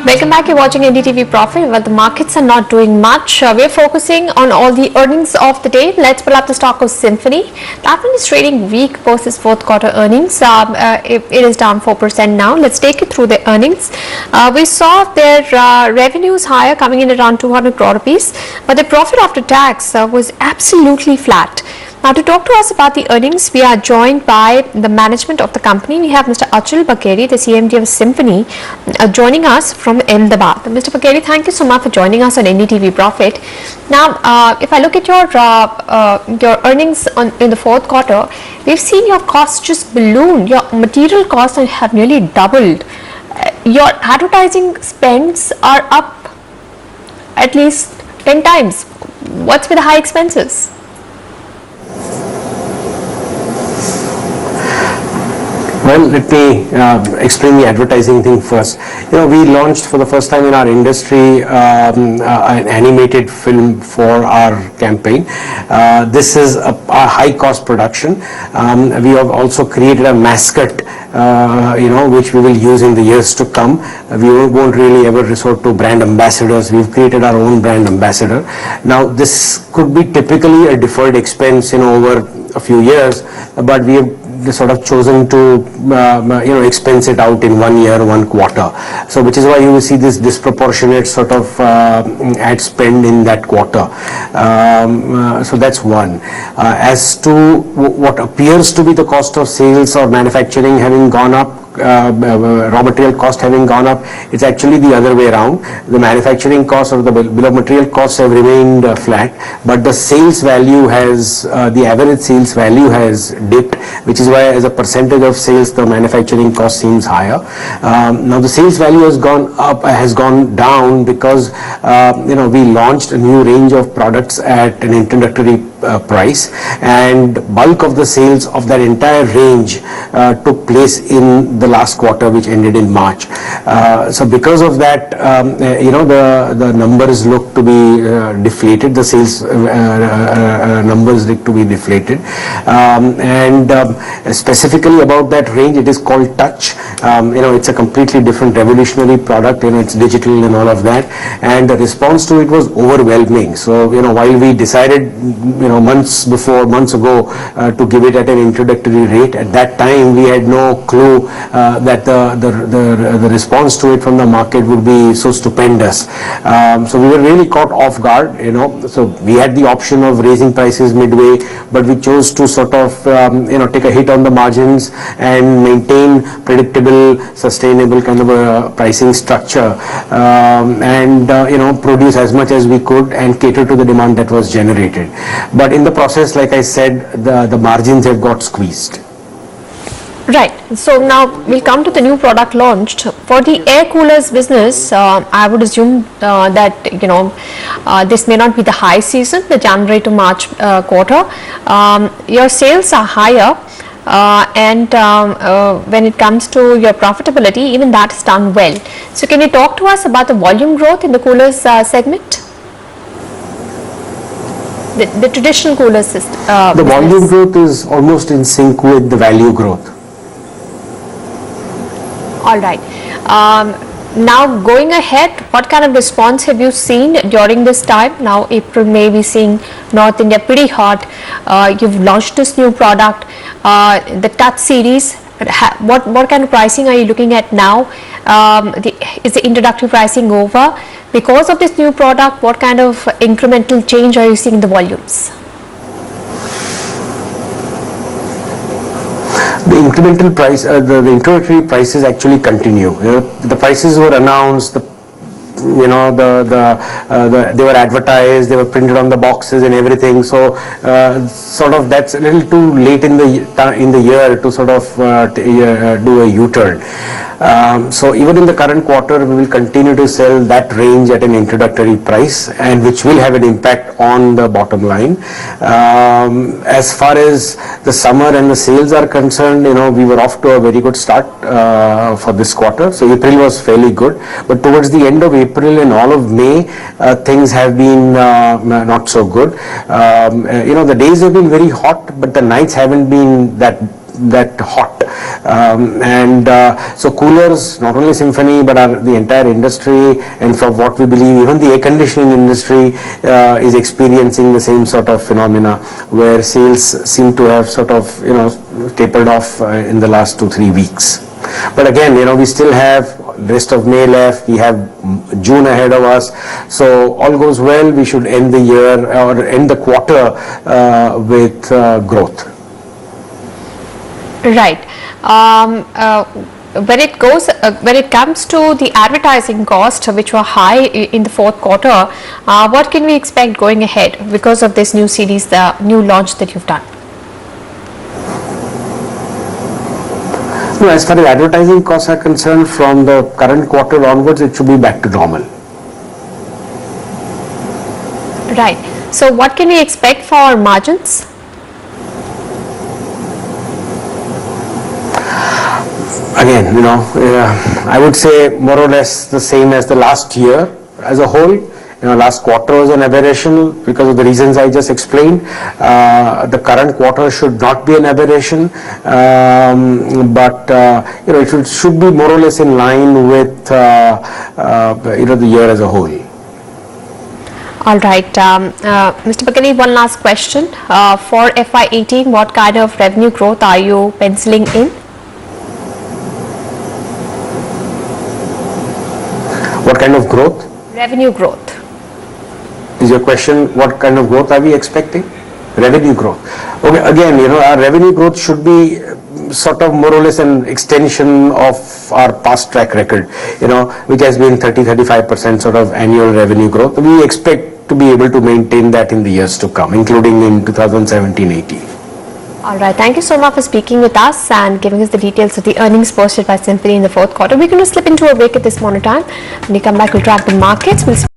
Welcome back. You're watching NDTV Profit. Well, the markets are not doing much. We're focusing on all the earnings of the day. Let's pull up the stock of Symphony. That one is trading weak versus fourth quarter earnings. It is down 4% now. Let's take it through the earnings. We saw their revenues higher, coming in around 200 crore rupees, but the profit after tax was absolutely flat. Now, to talk to us about the earnings, we are joined by the management of the company. We have Mr. Achal Bakeri, the CMD of Symphony, joining us from Ahmedabad. Mr. Bakeri, thank you so much for joining us on NDTV Profit. Now, if I look at your earnings in the fourth quarter, we've seen your costs just balloon. Your material costs have nearly doubled. Your advertising spends are up at least 10 times. What's with the high expenses? Well, let me explain the advertising thing first. We launched for the first time in our industry an animated film for our campaign. This is a high-cost production. We have also created a mascot, which we will use in the years to come. We won't really ever resort to brand ambassadors. We've created our own brand ambassador. Now, this could be typically a deferred expense, over a few years, but we have sort of chosen to expense it out in 1 year, 1 quarter. So which is why you will see this disproportionate sort of ad spend in that quarter. So that's one. As to what appears to be the cost of sales or manufacturing having gone up, raw material cost having gone up, it's actually the other way around. The manufacturing cost or the bill of material costs have remained flat, but the sales value has, the average sales value has dipped, which is why as a percentage of sales the manufacturing cost seems higher. Now the sales value has gone up, has gone down because we launched a new range of products at an introductory price, and bulk of the sales of that entire range took place in the last quarter, which ended in March. So because of that, the numbers look to be deflated. The sales numbers look to be deflated, and specifically about that range, it is called Touch. It's a completely different revolutionary product. It's digital and all of that, and the response to it was overwhelming. So while we decided months ago to give it at an introductory rate, at that time we had no clue that the response to it from the market would be so stupendous. So we were really caught off guard. So we had the option of raising prices midway, but we chose to sort of take a hit on the margins and maintain predictable, sustainable kind of a pricing structure, and produce as much as we could and cater to the demand that was generated. But in the process, like I said, the margins have got squeezed. Right. So now we'll come to the new product launched. For the air coolers business, I would assume that this may not be the high season, the January to March quarter. Your sales are higher, and when it comes to your profitability, even that is done well. So can you talk to us about the volume growth in the coolers segment? The traditional cooler system. The volume growth is almost in sync with the value growth. All right. Now going ahead, what kind of response have you seen during this time? Now April, May, we're seeing North India pretty hot. You've launched this new product, the Touch series. What kind of pricing are you looking at now? Is the introductory pricing over? Because of this new product, what kind of incremental change are you seeing in the volumes? The incremental price, the introductory prices actually continue. The prices were announced, they were advertised, they were printed on the boxes and everything. So sort of that's a little too late in the year to sort of do a U-turn. So even in the current quarter, we will continue to sell that range at an introductory price, and which will have an impact on the bottom line. As far as the summer and the sales are concerned, we were off to a very good start for this quarter. So April was fairly good, but towards the end of April and all of May, things have been not so good. The days have been very hot, but the nights haven't been that that hot. So coolers, not only Symphony but the entire industry, and from what we believe even the air conditioning industry is experiencing the same sort of phenomena where sales seem to have sort of tapered off in the last 2-3 weeks. But again, we still have rest of May left, we have June ahead of us, so all goes well, we should end the year or end the quarter with growth. Right. When it comes to the advertising cost, which were high in the fourth quarter, what can we expect going ahead because of this new series, the new launch that you've done? No, as far as advertising costs are concerned, from the current quarter onwards, it should be back to normal. Right. So what can we expect for margins? Again, I would say more or less the same as the last year as a whole. Last quarter was an aberration because of the reasons I just explained. The current quarter should not be an aberration, but it should be more or less in line with the year as a whole. All right, Mr. Bakani, one last question. For FY18, what kind of revenue growth are you penciling in? What kind of growth? Revenue growth. Is your question, what kind of growth are we expecting? Revenue growth. Okay, again, our revenue growth should be sort of more or less an extension of our past track record, which has been 30-35% sort of annual revenue growth. We expect to be able to maintain that in the years to come, including in 2017-18. All right, thank you so much for speaking with us and giving us the details of the earnings posted by Symphony in the fourth quarter. We're going to slip into a break at this moment in time. When we come back, we'll track the markets. We'll